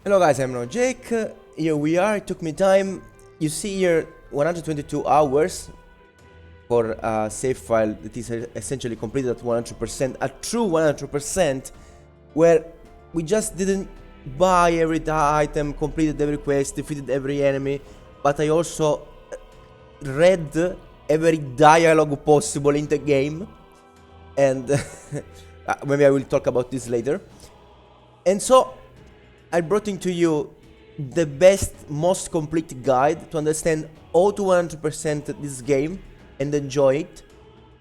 Hello guys, I'm now Jake. Here we are. It took me time. You see here 122 hours for a save file that is essentially completed at 100%, a true 100%, where we just didn't buy every item, completed every quest, defeated every enemy, but I also read every dialogue possible in the game, and maybe I will talk about this later. And so I brought into you the best, most complete guide to understand how to 100% this game and enjoy it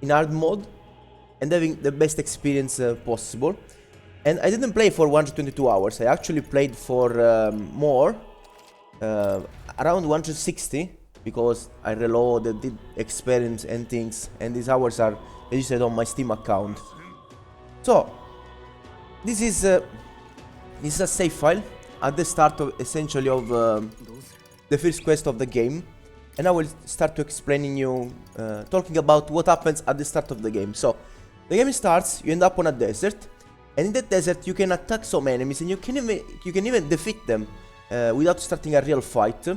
in hard mode and having the best experience possible. And I didn't play for 122 hours, I actually played for more, around 160, because I reloaded, did experiments and things, and these hours are registered on my Steam account. So, this is a save file at the start of essentially of the first quest of the game, and I will start to explaining you, talking about what happens at the start of the game. So the game starts, you end up on a desert, and in that desert you can attack some enemies, and you can even defeat them without starting a real fight.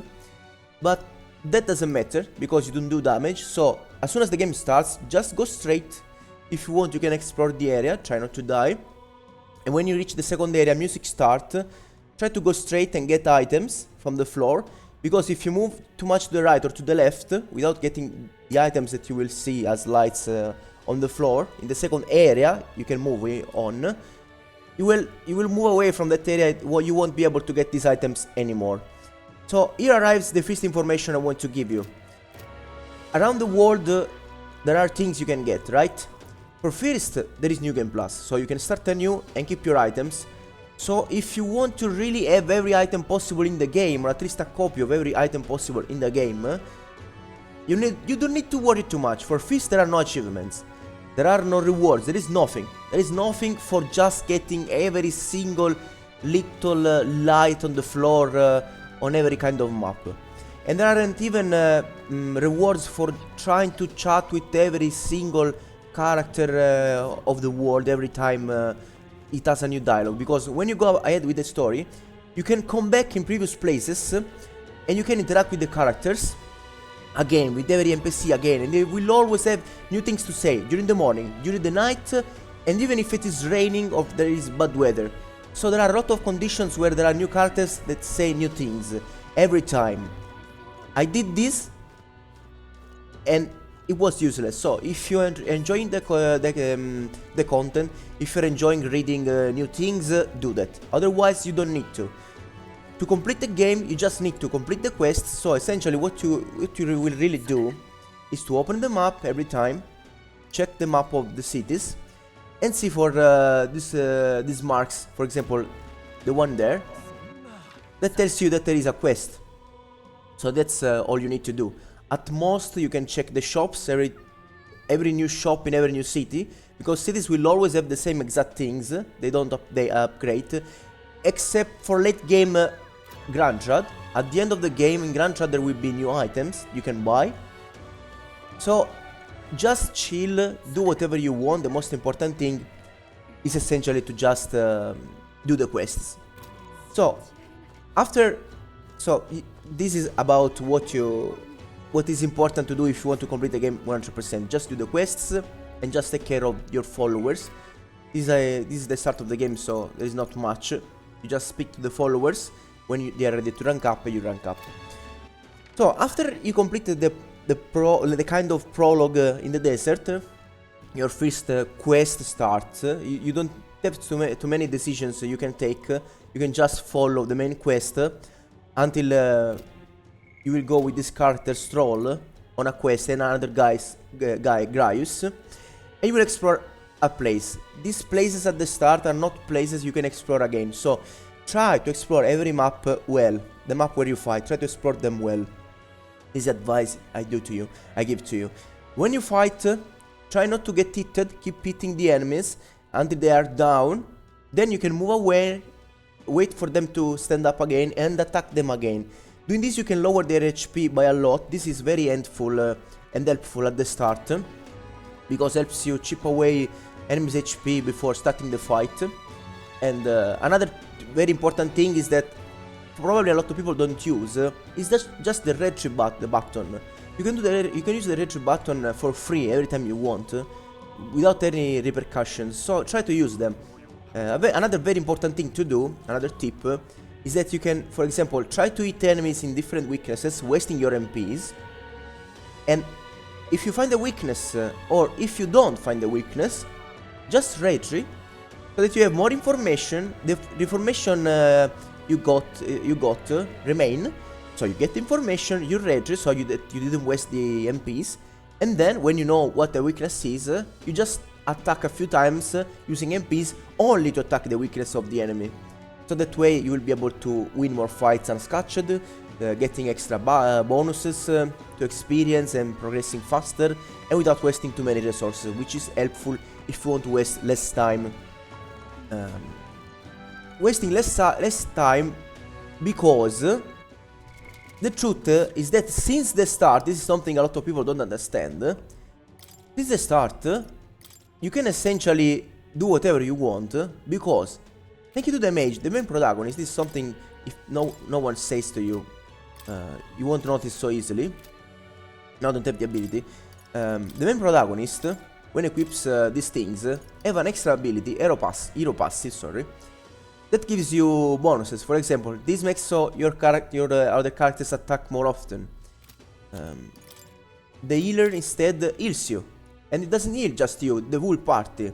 But that doesn't matter because you don't do damage. So as soon as the game starts, just go straight. If you want, you can explore the area, try not to die. And when you reach the second area, music starts. Try to go straight and get items from the floor, because if you move too much to the right or to the left without getting the items that you will see as lights on the floor in the second area you can move on, you will move away from that area where you won't be able to get these items anymore. So here arrives the first information I want to give you. Around the world there are things you can get, right? For first, there is New Game Plus, so you can start anew and keep your items. So if you want to really have every item possible in the game, or at least a copy of every item possible in the game, you don't need to worry too much. For first, there are no achievements, there are no rewards, there is nothing. There is nothing for just getting every single little light on the floor on every kind of map. And there aren't even rewards for trying to chat with every single character of the world every time it has a new dialogue, because when you go ahead with the story you can come back in previous places and you can interact with the characters again, with every NPC again, and they will always have new things to say during the morning, during the night, and even if it is raining or there is bad weather. So there are a lot of conditions where there are new characters that say new things every time. I did this and it was useless. So if you're enjoying the content, if you're enjoying reading new things, do that. Otherwise you don't need to. To complete the game, you just need to complete the quests. So essentially what you will really do is to open the map every time, check the map of the cities, and see for these marks, for example the one there, that tells you that there is a quest. So that's all you need to do. At most, you can check the shops, every new shop in every new city, because cities will always have the same exact things. They upgrade, except for late game Grandtrad. At the end of the game in Grandtrad there will be new items you can buy. So just chill, do whatever you want. The most important thing is essentially to just do the quests. So this is about what is important to do if you want to complete the game 100%. Just do the quests and just take care of your followers. This is the start of the game, so there is not much. You just speak to the followers. When they are ready to rank up, you rank up. So after you completed the kind of prologue in the desert, your first quest starts. You don't have too many decisions you can take. You can just follow the main quest until you will go with this character Stroll on a quest and another guy, Graius, and you will explore a place. These places at the start are not places you can explore again, so try to explore every map well. The map where you fight, try to explore them well. This is advice I give to you. When you fight, try not to get hit, keep hitting the enemies until they are down. Then you can move away, wait for them to stand up again and attack them again. Doing this you can lower their HP by a lot. This is very helpful at the start, because it helps you chip away enemies' HP before starting the fight. And another very important thing is that probably a lot of people don't use is just the retrieve button. You can use the retrieve button for free every time you want, without any repercussions. So try to use them. Another very important thing to do, another tip, is that you can, for example, try to hit enemies in different weaknesses, wasting your MPs. And if you find a weakness, or if you don't find a weakness, just retry, so that you have more information. The information you got remain. So you get information, you retry, so you didn't waste the MPs. And then when you know what the weakness is, you just attack a few times using MPs only to attack the weakness of the enemy. So that way you will be able to win more fights unscatched, getting extra bonuses to experience and progressing faster, and without wasting too many resources, which is helpful if you want to waste less time. Wasting less time, because the truth is that since the start, this is something a lot of people don't understand, since the start, you can essentially do whatever you want, because thank you to the mage, the main protagonist, this is something if no one says to you, you won't notice so easily. Now don't have the ability. The main protagonist, when equips these things, have an extra ability, hero passive, sorry, that gives you bonuses. For example, this makes so your other characters attack more often. The healer instead heals you, and it doesn't heal just you, the whole party.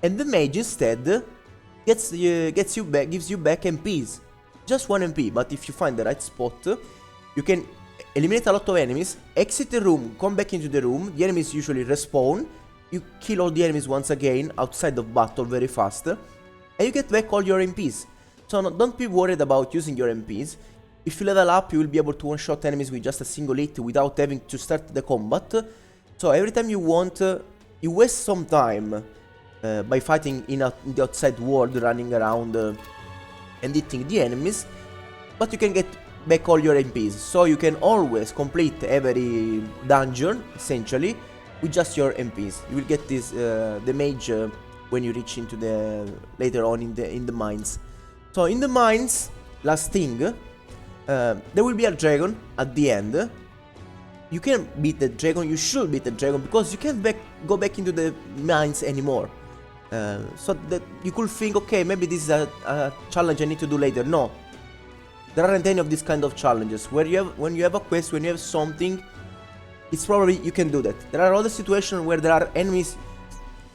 And the mage instead gives you back MPs, just 1 MP. But if you find the right spot, you can eliminate a lot of enemies, exit the room, come back into the room. The enemies usually respawn. You kill all the enemies once again outside of battle very fast, and you get back all your MPs. So don't be worried about using your MPs. If you level up, you will be able to one-shot enemies with just a single hit without having to start the combat. So every time you want, you waste some time by fighting in the outside world, running around and hitting the enemies, but you can get back all your MPs. So you can always complete every dungeon, essentially, with just your MPs. You will get this, the mage, when you reach into the later on in the mines. So in the mines, last thing, there will be a dragon at the end. You can beat the dragon. You should beat the dragon, because you can't go back into the mines anymore. So that you could think, okay, maybe this is a challenge I need to do later. No, there aren't any of these kind of challenges. When you have a quest, when you have something, it's probably you can do that. There are other situations where there are enemies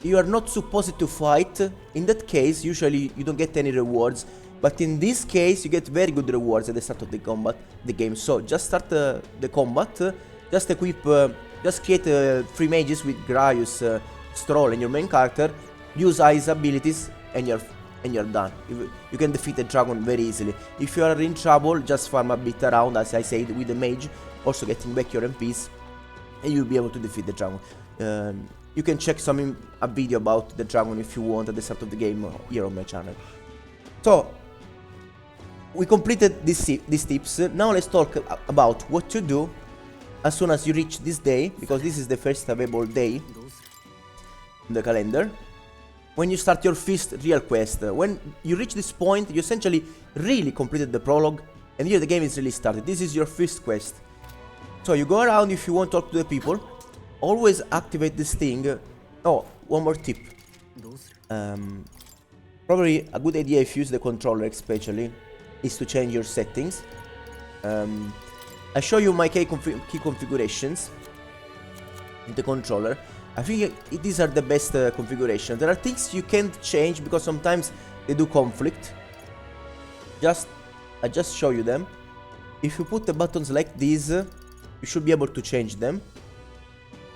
you are not supposed to fight. In that case, usually you don't get any rewards, but in this case you get very good rewards at the start of the game. So just start the combat, just equip, just create 3 mages with Graius, Stroll and your main character, use Ice abilities, and you're done. You can defeat the dragon very easily. If you are in trouble, just farm a bit around, as I said, with the mage, also getting back your MPs, and you'll be able to defeat the dragon. You can check a video about the dragon if you want at the start of the game here on my channel. So we completed these tips. Now let's talk about what to do as soon as you reach this day, because this is the first available day in the calendar. When you start your first real quest, when you reach this point, you essentially really completed the prologue, and here the game is really started. This is your first quest. So you go around. If you want to talk to the people, always activate this thing. Oh, one more tip. Probably a good idea if you use the controller especially is to change your settings. I show you my key configurations in the controller. I think these are the best configurations. There are things you can't change because sometimes they do conflict. I just show you them. If you put the buttons like these, you should be able to change them.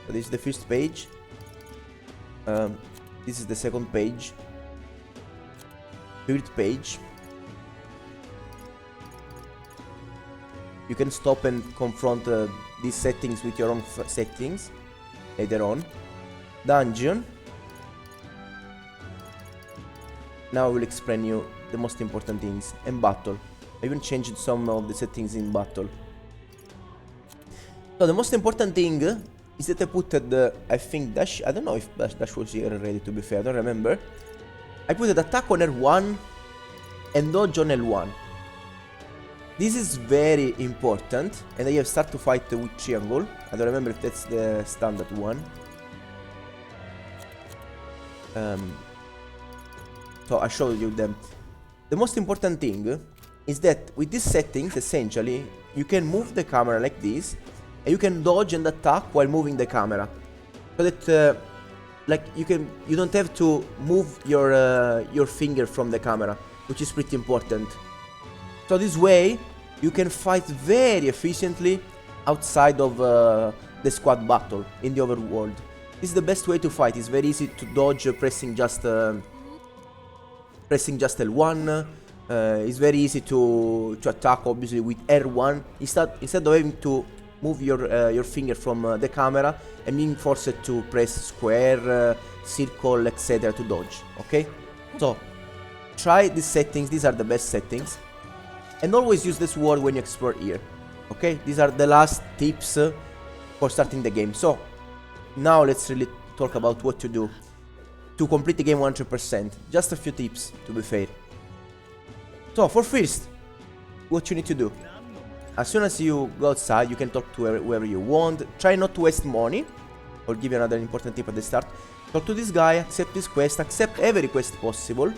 So this is the first page. This is the second page. Third page. You can stop and confront these settings with your own settings later on. Dungeon. Now I will explain you the most important things. And battle. I even changed some of the settings in battle. So the most important thing is that I put the, I think dash, I don't know if dash was here already, to be fair, I don't remember. I put the attack on L1 and dodge on L1. This is very important, and I have started to fight with triangle. I don't remember if that's the standard one. So I showed you them. The most important thing is that with these settings, essentially, you can move the camera like this, and you can dodge and attack while moving the camera, so that like you don't have to move your finger from the camera, which is pretty important. So this way you can fight very efficiently outside of the squad battle in the overworld. This is the best way to fight. It's very easy to dodge pressing just L1. It's very easy to attack, obviously, with R1 instead of having to move your finger from the camera and being forced to press square, circle, etc. to dodge. Okay, so try these settings. These are the best settings, and always use the sword when you explore here. Okay, these are the last tips for starting the game. So now let's really talk about what to do to complete the game 100%. Just a few tips, to be fair. So for first, what you need to do: as soon as you go outside, you can talk to whoever you want. Try not to waste money. I'll give you another important tip at the start. Talk to this guy, accept this quest, accept every quest possible.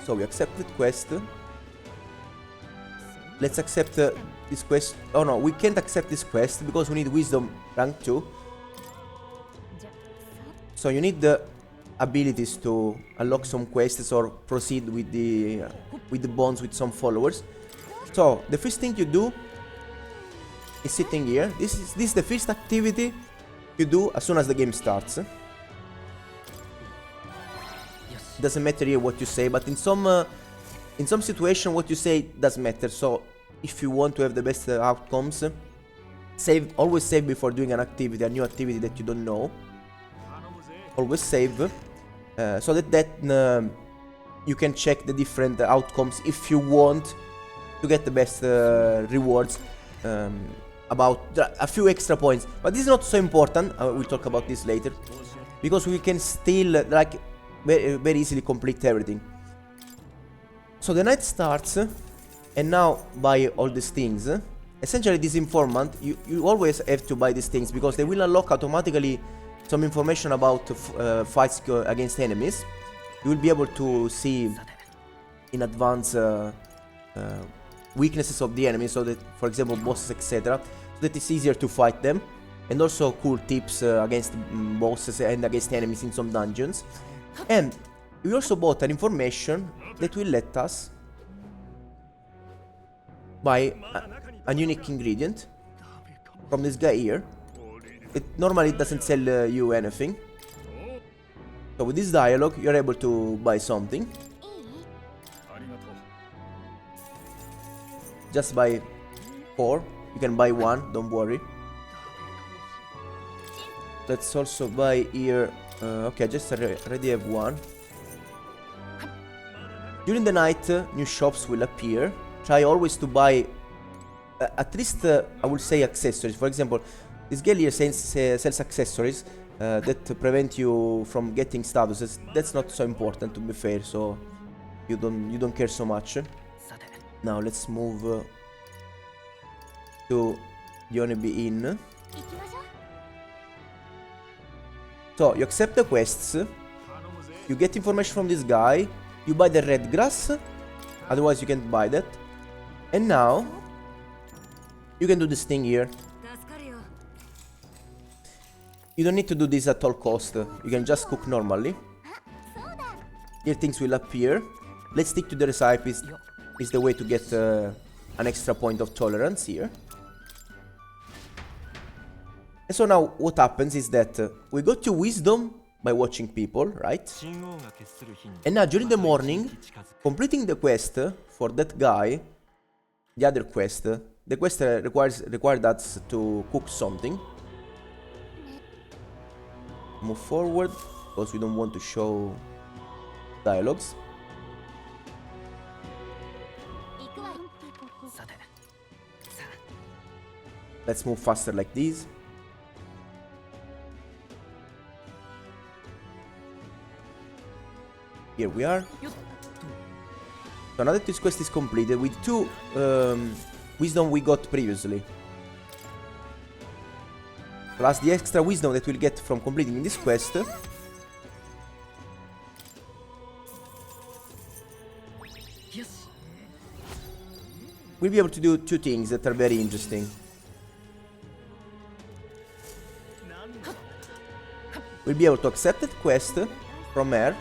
So we accepted quest. Let's accept this quest. Oh no, we can't accept this quest because we need wisdom rank 2. So you need the abilities to unlock some quests or proceed with the bonds with some followers. So the first thing you do is sitting here. This is the first activity you do as soon as the game starts. Doesn't matter here what you say, but in some situation what you say does matter. So if you want to have the best outcomes, always save before doing an activity, a new activity that you don't know. Always save, so that you can check the different outcomes if you want to get the best rewards, about a few extra points. But this is not so important. We'll talk about this later, because we can still like very easily complete everything. So the night starts, and now buy all these things. Essentially, this informant, you always have to buy these things because they will unlock automatically some information about fights against enemies. You will be able to see in advance weaknesses of the enemy, so that, for example, bosses, etc., so that it's easier to fight them, and also cool tips against bosses and against enemies in some dungeons. And we also bought an information that will let us buy a unique ingredient from this guy here. It normally doesn't sell you anything. So with this dialogue, you're able to buy something. Just buy 4. You can buy 1, don't worry. Let's also buy here. Okay, I just already have 1. During the night, new shops will appear. Try always to buy at least, I would say, accessories. For example, this girl here sells accessories that prevent you from getting statuses. That's not so important, to be fair, so you don't care so much. Now let's move to the Honeybee Inn. So you accept the quests, you get information from this guy, you buy the red grass, otherwise you can't buy that. And now you can do this thing here. You don't need to do this at all cost. You can just cook normally. Here things will appear. Let's stick to the recipes. Is the way to get an extra point of tolerance here. And so now what happens is that we got to wisdom by watching people, right? And now during the morning, completing the quest for that guy, the other quest, the quest required us to cook something. Move forward, because we don't want to show dialogues. Let's move faster like this. Here we are. So now that this quest is completed with 2 wisdom we got previously, plus the extra wisdom that we'll get from completing this quest, we'll be able to do 2 things that are very interesting. We'll be able to accept that quest from her,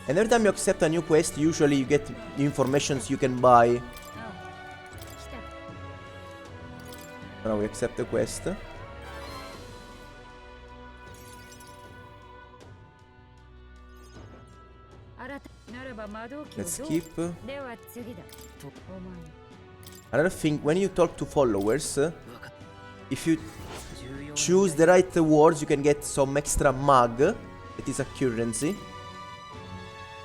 and every time you accept a new quest, usually you get new informations you can buy. Now we accept the quest. Let's skip. Another thing, when you talk to followers, if you choose the right words, you can get some extra mag. That is a currency.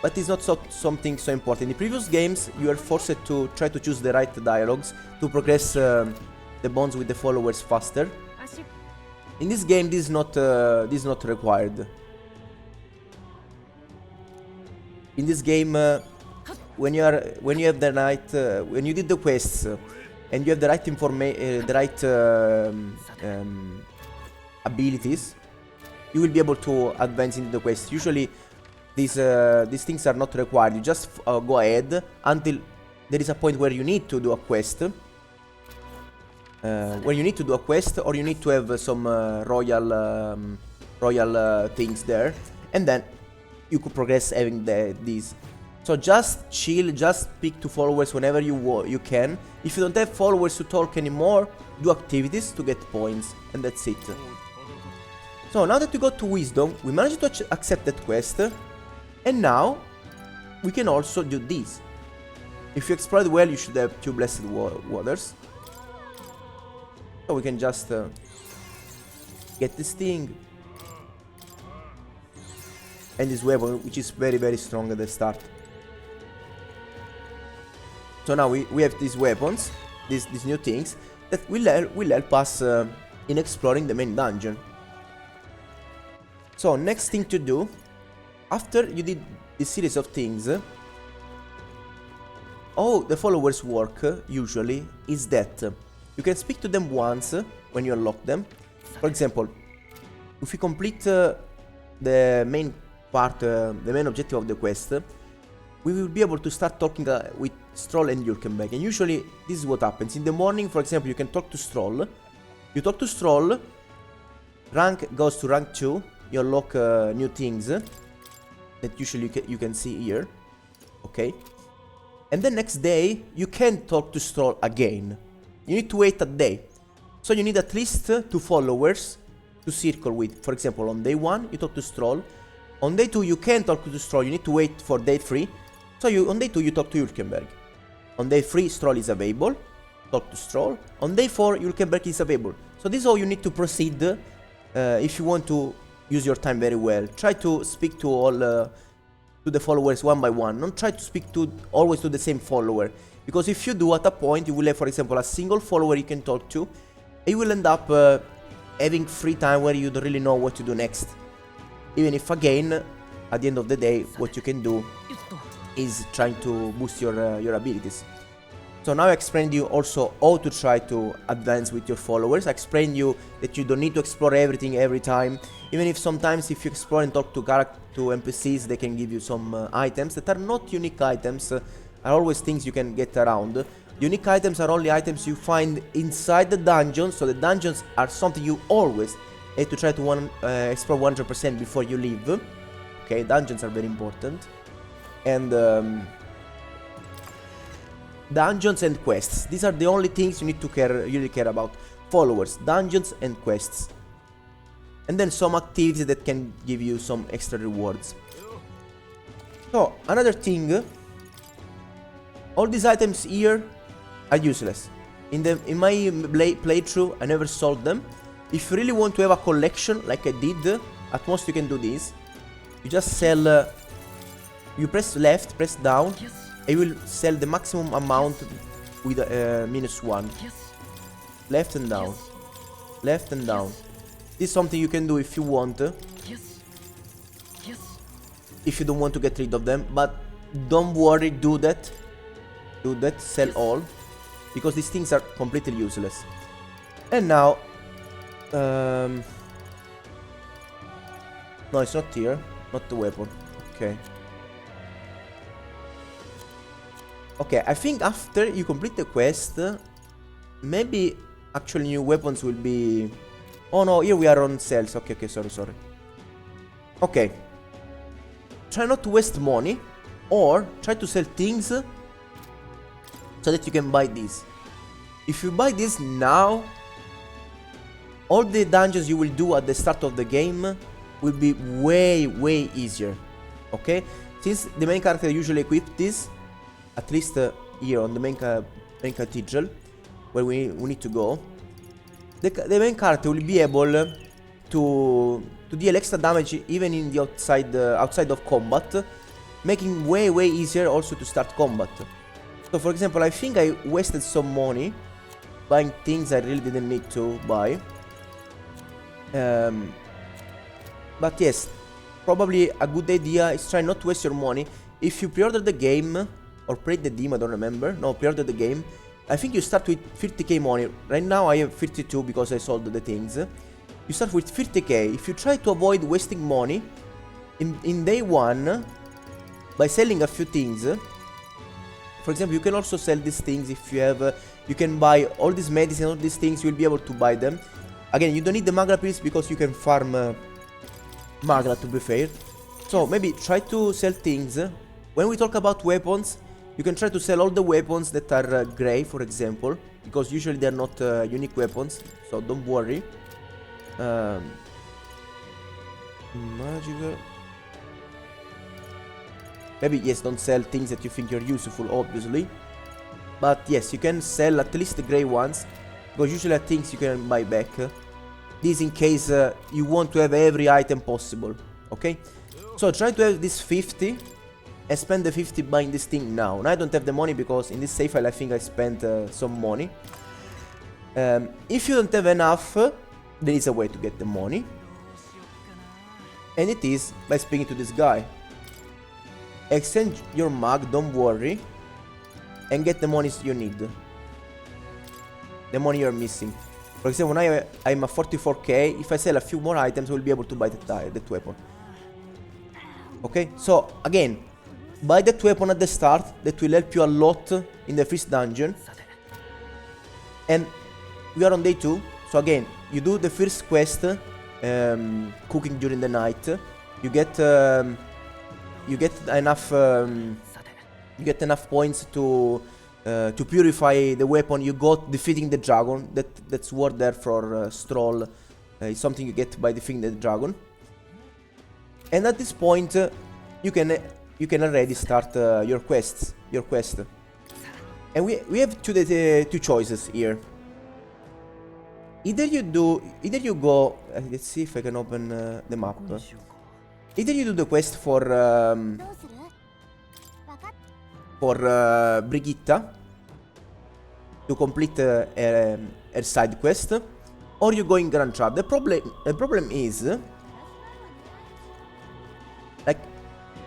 But it's not something so important. In the previous games, you are forced to try to choose the right dialogues to progress the bonds with the followers faster. In this game, this is not required. In this game, when you have the right, when you did the quests and you have the right abilities, you will be able to advance into the quest. Usually, these things are not required. You just go ahead until there is a point where you need to do a quest. When you need to do a quest, or you need to have some royal things there, and then you could progress having these. So just chill, just speak to followers whenever you can. If you don't have followers to talk anymore, do activities to get points, and that's it. So now that we got to wisdom, we managed to accept that quest, and now we can also do this. If you explored well, you should have 2 blessed waters. So we can just get this thing and this weapon, which is very, very strong at the start. So now we have these weapons, these new things that will help us in exploring the main dungeon. So next thing to do, after you did this series of things, how the followers work usually is that you can speak to them once when you unlock them. For example, if you complete the main part, the main objective of the quest, we will be able to start talking with Stroll and Yurkenberg. And usually this is what happens. In the morning, for example, you can talk to Stroll. You talk to Stroll, rank goes to rank 2, you unlock new things that usually you can see here. Okay? And the next day, you can talk to Stroll again. You need to wait a day. So you need at least 2 followers to circle with. For example, on day 1, you talk to Stroll. On day 2, you can talk to Stroll. You need to wait for day 3. So on day 2, you talk to Yurkenberg. On day 3, Stroll is available. Talk to Stroll. On day 4, Yurkenberg is available. So this is how you need to proceed if you want to use your time very well. Try to speak to all to the followers one by one. Don't try to speak to always to the same follower. Because if you do, at a point, you will have, for example, a single follower you can talk to. And you will end up having free time where you don't really know what to do next. Even if, again, at the end of the day, what you can do is trying to boost your abilities. So now I explained you also how to try to advance with your followers. I explained you that you don't need to explore everything every time. Even if sometimes if you explore and talk to NPCs, they can give you some items that are not unique items, are always things you can get around. Unique items are only items you find inside the dungeon, so the dungeons are something you always have to try to explore 100% before you leave. Okay, dungeons are very important. And dungeons and quests. These are the only things you need to really care about. Followers, dungeons and quests. And then some activities that can give you some extra rewards. So, another thing. All these items here are useless. In my playthrough, I never sold them. If you really want to have a collection, like I did, at most you can do this. You just sell... you press left, press down. I will sell the maximum amount with -1. Left and down. Left and down. This is something you can do if you want. If you don't want to get rid of them. But don't worry, do that. do that, sell all, because these things are completely useless. And now, no, it's not here, not the weapon. Okay. Okay, I think after you complete the quest, maybe actually new weapons will be... Oh no, here we are on sales. Okay, okay, sorry. Okay. Try not to waste money, or try to sell things so that you can buy these. If you buy this now, all the dungeons you will do at the start of the game will be way easier. Okay? Since the main character usually equips this, at least here on the main cathedral, where we need to go, the main character will be able to deal extra damage even in the outside of combat, making way easier also to start combat. So for example, I think I wasted some money buying things I really didn't need to buy. But yes, probably a good idea is try not to waste your money. If you pre-order the game, or play the demo, I don't remember. No, pre-order the game. I think you start with 50k money. Right now I have 52 because I sold the things. You start with 50k. If you try to avoid wasting money in day one by selling a few things, for example, you can also sell these things if you have. You can buy all these medicine, all these things. You will be able to buy them. Again, you don't need the Magla pills because you can farm Magla, to be fair. So maybe try to sell things. When we talk about weapons, you can try to sell all the weapons that are grey, for example, because usually they're not unique weapons, so don't worry. Magical. Maybe, yes, don't sell things that you think are useful, obviously. But yes, you can sell at least the grey ones, because usually are things you can buy back. This in case you want to have every item possible, okay? So try to have this 50 and spend the 50 buying this thing now. Now I don't have the money because in this save file I think I spent some money. If you don't have enough, there is a way to get the money. And it is by speaking to this guy. Exchange your mag, don't worry, and get the money you need. The money you're missing. For example, now I'm at 44k. If I sell a few more items, we'll be able to buy that weapon. Okay, so again, buy that weapon at the start. That will help you a lot in the first dungeon. And we are on day 2. So again, you do the first quest, cooking during the night. You get enough points to purify the weapon you got defeating the dragon. That's word there for Stroll. It's something you get by defeating the dragon. And at this point, you can already start your quest. And we have two choices here. Either you go. Let's see if I can open the map. Either you do the quest for Brigitta to complete her side quest, or you go in Grand Trap. The problem is, like,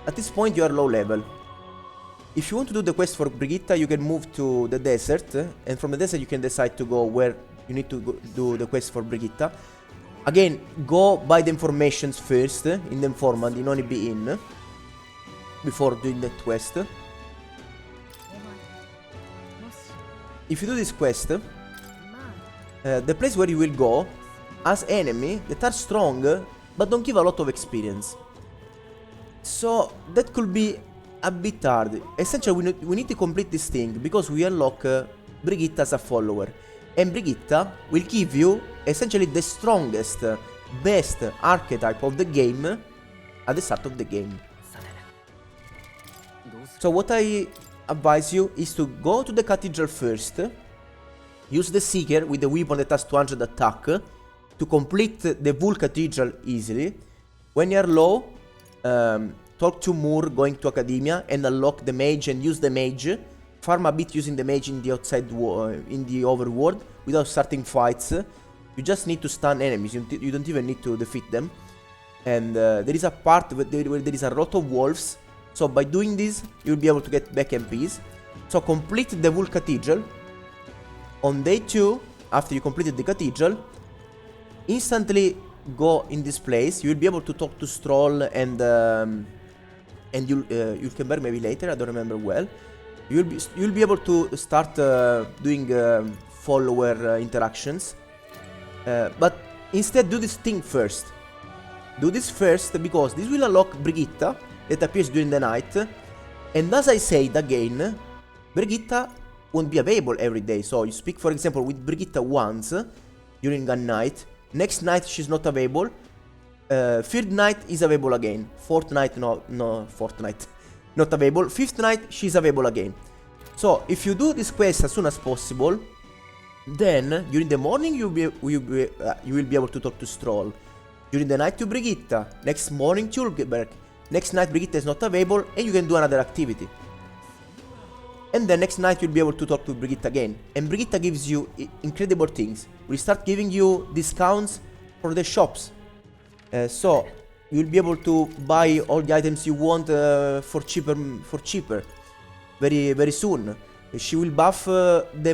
at this point you are low level. If you want to do the quest for Brigitta, you can move to the desert, and from the desert you can decide to go where you need to go do the quest for Brigitta. Again, go buy the informations first in the informant in Only Inn before doing that quest. If you do this quest, the place where you will go has enemy that are strong but don't give a lot of experience. So that could be a bit hard. Essentially, we need to complete this thing because we unlock Brigitta as a follower. And Brigitta will give you essentially the strongest, best archetype of the game at the start of the game. So what I advise you is to go to the cathedral first, use the Seeker with the weapon that has 200 attack to complete the full cathedral easily. When you're low, talk to Moore going to Academia and unlock the mage and use the mage. Farm a bit using the mage in the outside in the overworld without starting fights. You just need to stun enemies. You don't even need to defeat them. And there is a part where there is a lot of wolves. So by doing this, you'll be able to get back MPs. So complete the Wool Cathedral. On day 2, after you completed the cathedral, instantly go in this place. You will be able to talk to Stroll and Yulkenberg maybe later. I don't remember well. You'll be able to start doing follower interactions. But instead, do this thing first. Do this first because this will unlock Brigitta that appears during the night. And as I said again, Brigitta won't be available every day. So you speak, for example, with Brigitta once during a night. Next night she's not available. Third night is available again. Fourth night, fourth night not available. Fifth night she's available again. So if you do this quest as soon as possible, then during the morning you will be able to talk to Stroll. During the night to Brigitta. Next morning to Ulgeberg. Next night Brigitta is not available and you can do another activity. And the next night you'll be able to talk to Brigitte again. And Brigitte gives you incredible things. We'll start giving you discounts for the shops. So you'll be able to buy all the items you want for cheaper. Very soon. She will buff the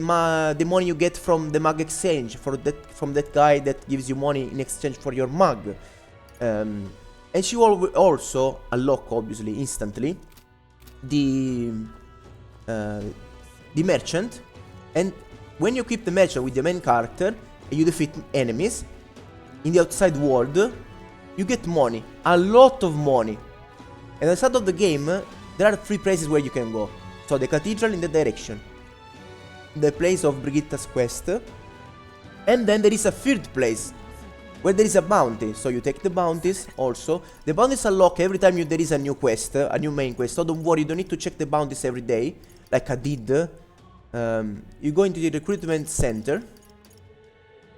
money you get from the mug exchange from that guy that gives you money in exchange for your mug. And she will also unlock, obviously, instantly the merchant. And when you keep the merchant with the main character and you defeat enemies in the outside world, you get money, a lot of money. And at the start of the game, there are 3 places where you can go. So the cathedral in the direction, the place of Brigitta's quest, and then there is a 3rd place where there is a bounty. So you take the bounties also. The bounties unlock every time there is a new quest, a new main quest. So don't worry, you don't need to check the bounties every day like I did. You go into the recruitment center.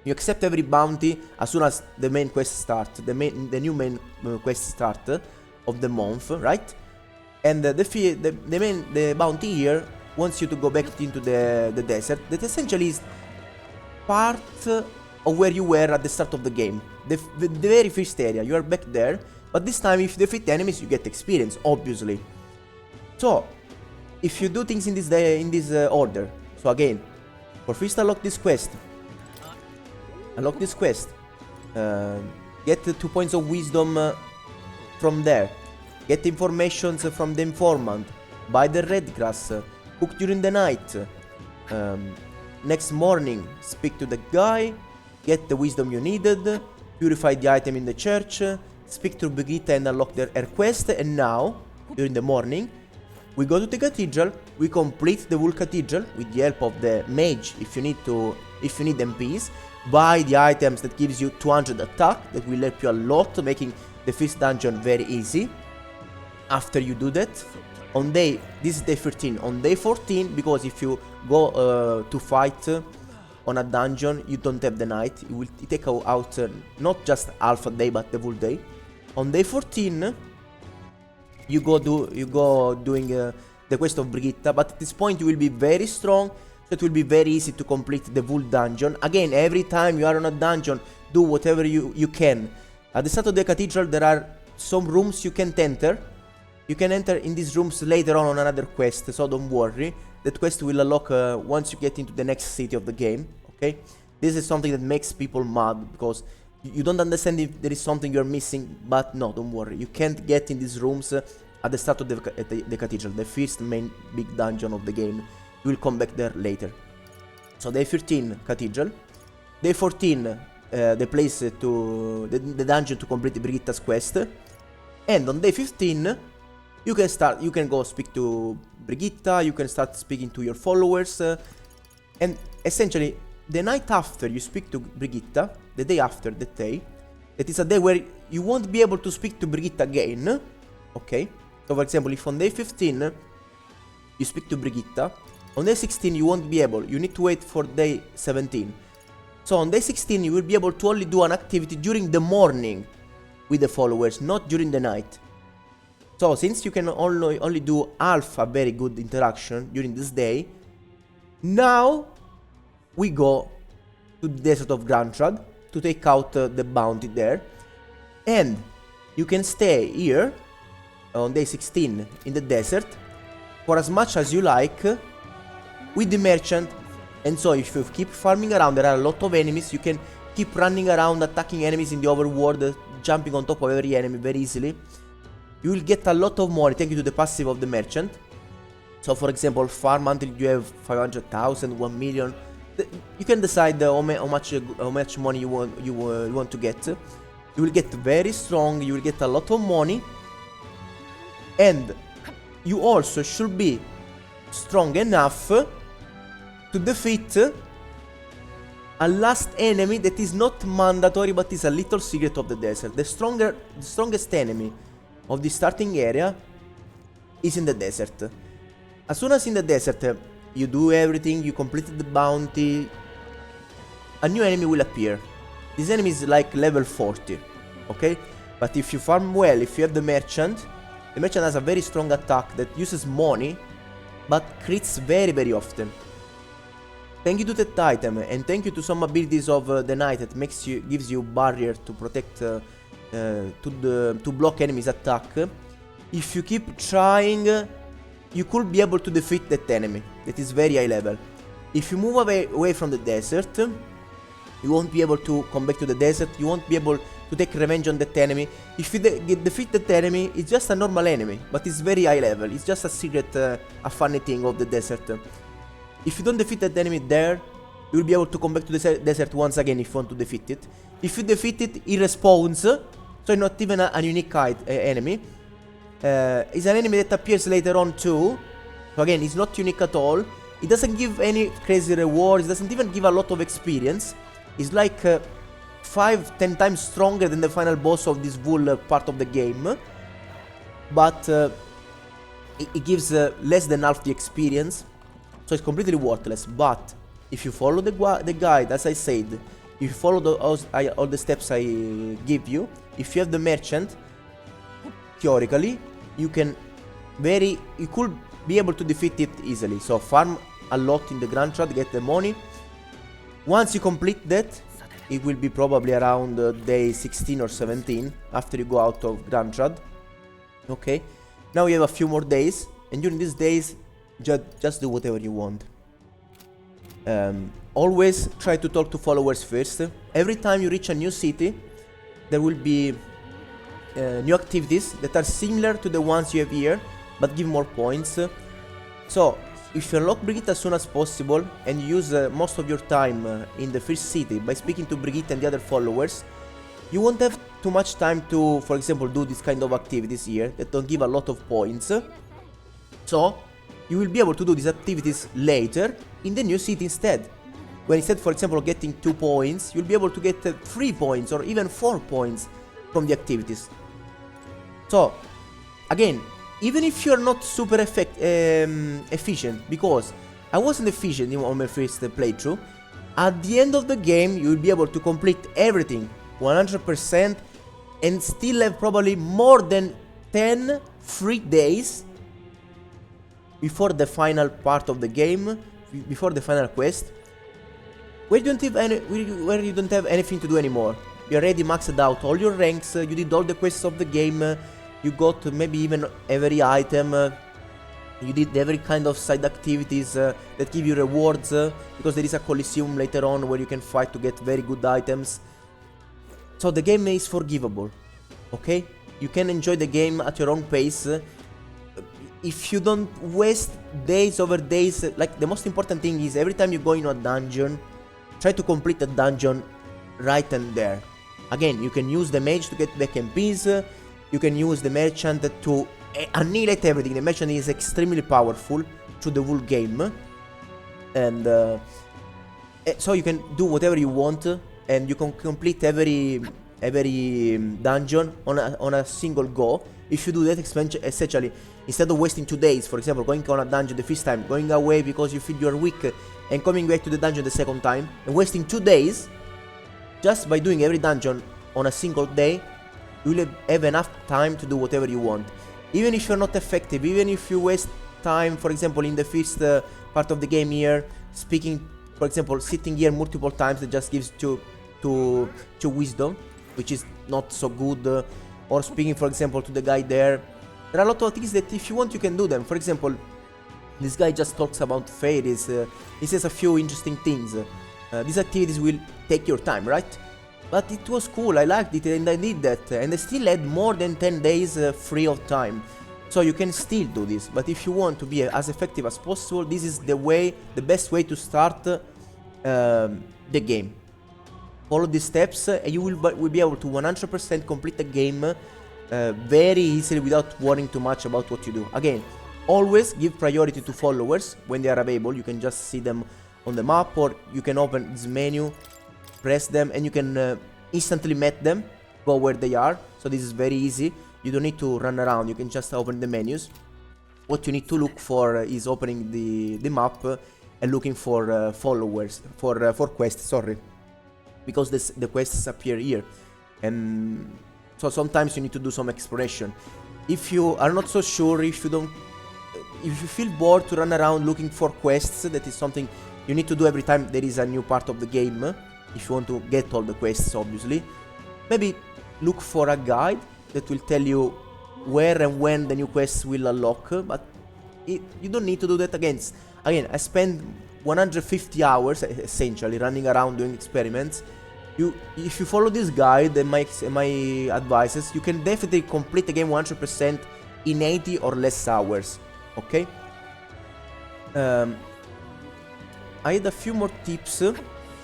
You accept every bounty as soon as the main quest starts, the new main quest start of the month, right? And the bounty here wants you to go back into the desert. That essentially is part of where you were at the start of the game. The very first area, you are back there. But this time, if you defeat enemies, you get experience, obviously. So, if you do things in this order. So again, for first unlock this quest. Unlock this quest. Get 2 points of wisdom from there. Get information from the informant. Buy the red grass. Cook during the night. Next morning, speak to the guy. Get the wisdom you needed. Purify the item in the church. Speak to Brigitte and unlock her quest. And now, during the morning, we go to the cathedral. We complete the Wool Cathedral with the help of the mage. If you need MPs, buy the items that gives you 200 attack. That will help you a lot, making the first dungeon very easy. After you do that, this is day 13. On day 14, because if you go to fight on a dungeon, you don't have the night. It will take out not just half a day, but the full day. On day 14, you go doing the quest of Brigitta, but at this point you will be very strong, so it will be very easy to complete the full dungeon. Again, every time you are on a dungeon, do whatever you can. At the start of the cathedral, there are some rooms you can't enter. You can enter in these rooms later on another quest, so don't worry. That quest will unlock once you get into the next city of the game, okay? This is something that makes people mad, because you don't understand if there is something you're missing, but no, don't worry. You can't get in these rooms at the start of the cathedral, the first main big dungeon of the game. You will come back there later. So day 13, cathedral. Day 14, the place the dungeon to complete Brigitta's quest. And on day 15, you can go speak to Brigitta, you can start speaking to your followers, and essentially, the night after you speak to Brigitta, the day after that day, that is a day where you won't be able to speak to Brigitta again, okay? So for example, if on day 15, you speak to Brigitta, on day 16 you won't be able, you need to wait for day 17. So on day 16 you will be able to only do an activity during the morning with the followers, not during the night. So, since you can only do half a very good interaction during this day, now we go to the desert of Grantrad to take out the bounty there. And you can stay here on day 16 in the desert for as much as you like with the merchant. And so if you keep farming around, there are a lot of enemies. You can keep running around, attacking enemies in the overworld, jumping on top of every enemy very easily. You will get a lot of money thanks to the passive of the merchant. So for example, farm until you have 500,000, 1 million. You can decide how much money you want to get. You will get very strong, you will get a lot of money. And you also should be strong enough to defeat a last enemy that is not mandatory but is a little secret of the desert. The strongest enemy of the starting area is in the desert. As soon as in the desert you do everything, you completed the bounty, a new enemy will appear. This enemy is like level 40, okay? But if you farm well, if you have the merchant has a very strong attack that uses money, but crits very often. Thank you to that item, and thank you to some abilities of the knight that gives you barrier to protect, to block enemies' attack. If you keep trying, you could be able to defeat that enemy that is very high level. If you move away from the desert, you won't be able to come back to the desert. You won't be able to take revenge on that enemy. If you defeat that enemy, it's just a normal enemy, but it's very high level. It's just a secret, a funny thing of the desert. If you don't defeat that enemy there, you will be able to come back to the desert once again if you want to defeat it. If you defeat it, it respawns, so it's not even a unique enemy. It's an enemy that appears later on too. So again, it's not unique at all. It doesn't give any crazy rewards. It doesn't even give a lot of experience. It's like 5-10 times stronger than the final boss of this whole part of the game. But it gives less than half the experience. So it's completely worthless. But if you follow the guide, as I said, if you follow all the steps I give you, if you have the merchant, theoretically, you could be able to defeat it easily. So farm a lot in the Grand Trad, get the money. Once you complete that, it will be probably around day 16 or 17 after you go out of Grand Trad. Okay, now you have a few more days, and during these days, just do whatever you want. Always try to talk to followers first. Every time you reach a new city, there will be new activities that are similar to the ones you have here, but give more points. So, if you unlock Brigitte as soon as possible and use most of your time in the first city by speaking to Brigitte and the other followers, you won't have too much time to, for example, do this kind of activities here that don't give a lot of points. So, you will be able to do these activities later in the new city instead. When instead, for example, getting 2 points, you'll be able to get 3 points or even 4 points from the activities. So, again, even if you're not super efficient, because I wasn't efficient on my first playthrough, at the end of the game you'll be able to complete everything 100% and still have probably more than 10 free days before the final part of the game, before the final quest, where you don't have anything to do anymore. You already maxed out all your ranks, you did all the quests of the game, you got maybe even every item, you did every kind of side activities that give you rewards, because there is a Coliseum later on where you can fight to get very good items. So the game is forgivable, okay? You can enjoy the game at your own pace. If you don't waste days over days, like the most important thing is every time you go into a dungeon, try to complete the dungeon right and there. Again, you can use the mage to get back MPs, you can use the merchant to annihilate everything. The merchant is extremely powerful through the whole game, and so you can do whatever you want, and you can complete every dungeon on a single go. If you do that, essentially, instead of wasting 2 days, for example, going on a dungeon the first time, going away because you feel you're weak, and coming back to the dungeon the second time, and wasting 2 days, just by doing every dungeon on a single day, you will have enough time to do whatever you want. Even if you're not effective, even if you waste time, for example, in the first part of the game here, speaking, for example, sitting here multiple times, that just gives to wisdom, which is not so good, or speaking, for example, to the guy there. There are a lot of things that if you want, you can do them. For example, This guy just talks about fairies, he says a few interesting things. These activities will take your time, right? But it was cool, I liked it and I did that, and I still had more than 10 days free of time. So you can still do this, but if you want to be as effective as possible, this is the best way to start the game. Follow these steps and you will be able to 100% complete the game very easily without worrying too much about what you do. Again, always give priority to followers when they are available. You can just see them on the map, or you can open this menu, press them, and you can instantly meet them, go where they are. So this is very easy. You don't need to run around, you can just open the menus. What you need to look for is opening the map and looking for followers, for quests, sorry. Because the quests appear here. And so sometimes you need to do some exploration. If you are not so sure, if you feel bored to run around looking for quests, that is something you need to do every time there is a new part of the game. If you want to get all the quests, obviously. Maybe look for a guide that will tell you where and when the new quests will unlock, but you don't need to do that again. I spent 150 hours essentially running around doing experiments. If you follow this guide and my advices, you can definitely complete the game 100% in 80 or less hours. Okay? I had a few more tips.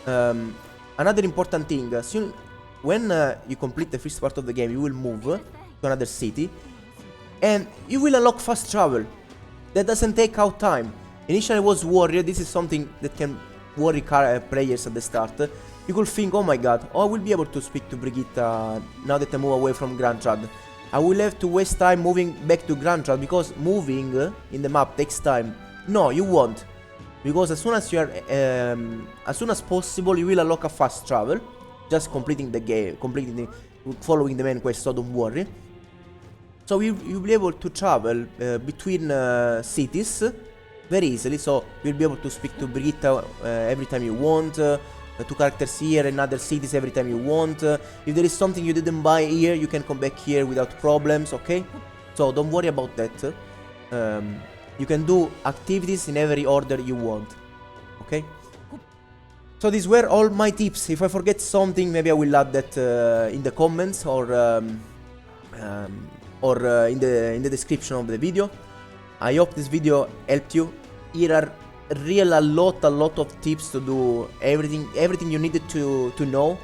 Another important thing, when you complete the first part of the game, you will move to another city and you will unlock fast travel. That doesn't take out time. Initially I was worried, this is something that can worry players at the start. You could think, oh my god, I will be able to speak to Brigitta now that I move away from Grand Trad. I will have to waste time moving back to Grand Trad because moving in the map takes time. No, you won't. Because as soon as you are, as soon as possible, you will unlock a fast travel. Just completing the game, following the main quest, so don't worry. So you'll be able to travel between cities very easily. So you'll be able to speak to Brigitta every time you want, to characters here in other cities every time you want. If there is something you didn't buy here, you can come back here without problems, okay? So don't worry about that. You can do activities in every order you want, okay? So these were all my tips. If I forget something, maybe I will add that in the comments or in the description of the video. I hope this video helped you. Here are a lot of tips to do everything you needed to know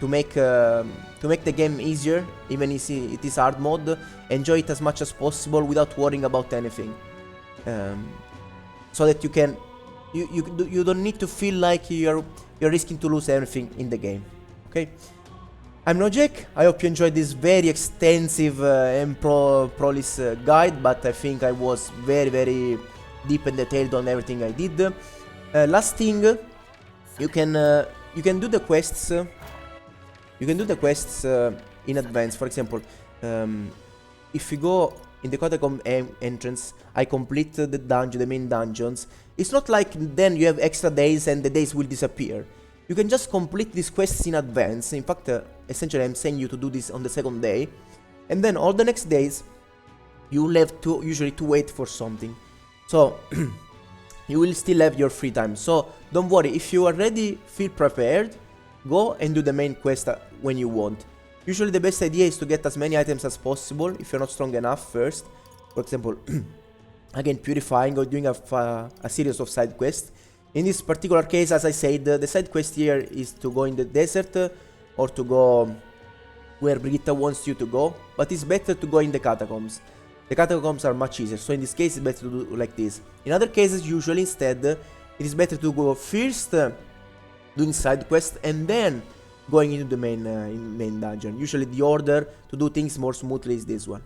to make the game easier, even if it is hard mode. Enjoy it as much as possible without worrying about anything, so that you don't need to feel like you're risking to lose everything in the game. Okay, I'm Nojek. I hope you enjoyed this very extensive and prolix guide, but I think I was very deep and detailed on everything I did. Last thing, you can do the quests. You can do the quests in advance. For example, if you go in the catacomb entrance, I complete the dungeon, the main dungeons. It's not like then you have extra days and the days will disappear. You can just complete these quests in advance. In fact, essentially I'm saying you to do this on the second day, and then all the next days you will have to usually to wait for something. So you will still have your free time. So don't worry, if you already feel prepared, go and do the main quest when you want. Usually the best idea is to get as many items as possible if you're not strong enough first. For example, again, purifying or doing a series of side quests. In this particular case, as I said, the side quest here is to go in the desert or to go where Brigitta wants you to go, but it's better to go in the catacombs. The catacombs are much easier, so in this case it's better to do like this. In other cases, usually instead, it is better to go first doing side quest and then going into the main dungeon. Usually the order to do things more smoothly is this one.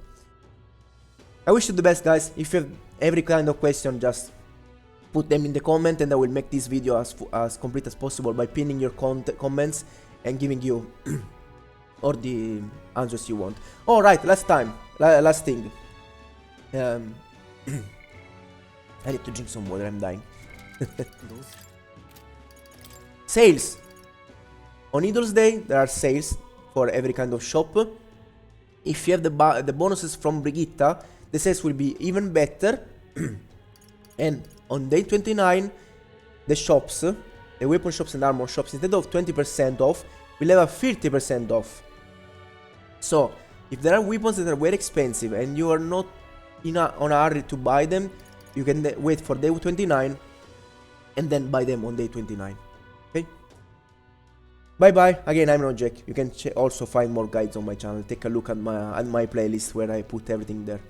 I wish you the best, guys. If you have every kind of question, just put them in the comment and I will make this video as complete as possible by pinning your comments and giving you all the answers you want. Alright, last thing. I need to drink some water, I'm dying. Sales. On Idol's Day, there are sales for every kind of shop. If you have the bonuses from Brigitta, the sales will be even better. And on day 29, the shops, the weapon shops and armor shops, instead of 20% off, will have a 30% off. So, if there are weapons that are very expensive and you are not on a hurry to buy them, you can wait for day 29 and then buy them on day 29. Okay? Bye bye. Again, I'm not Jack. You can also find more guides on my channel. Take a look at my playlist where I put everything there.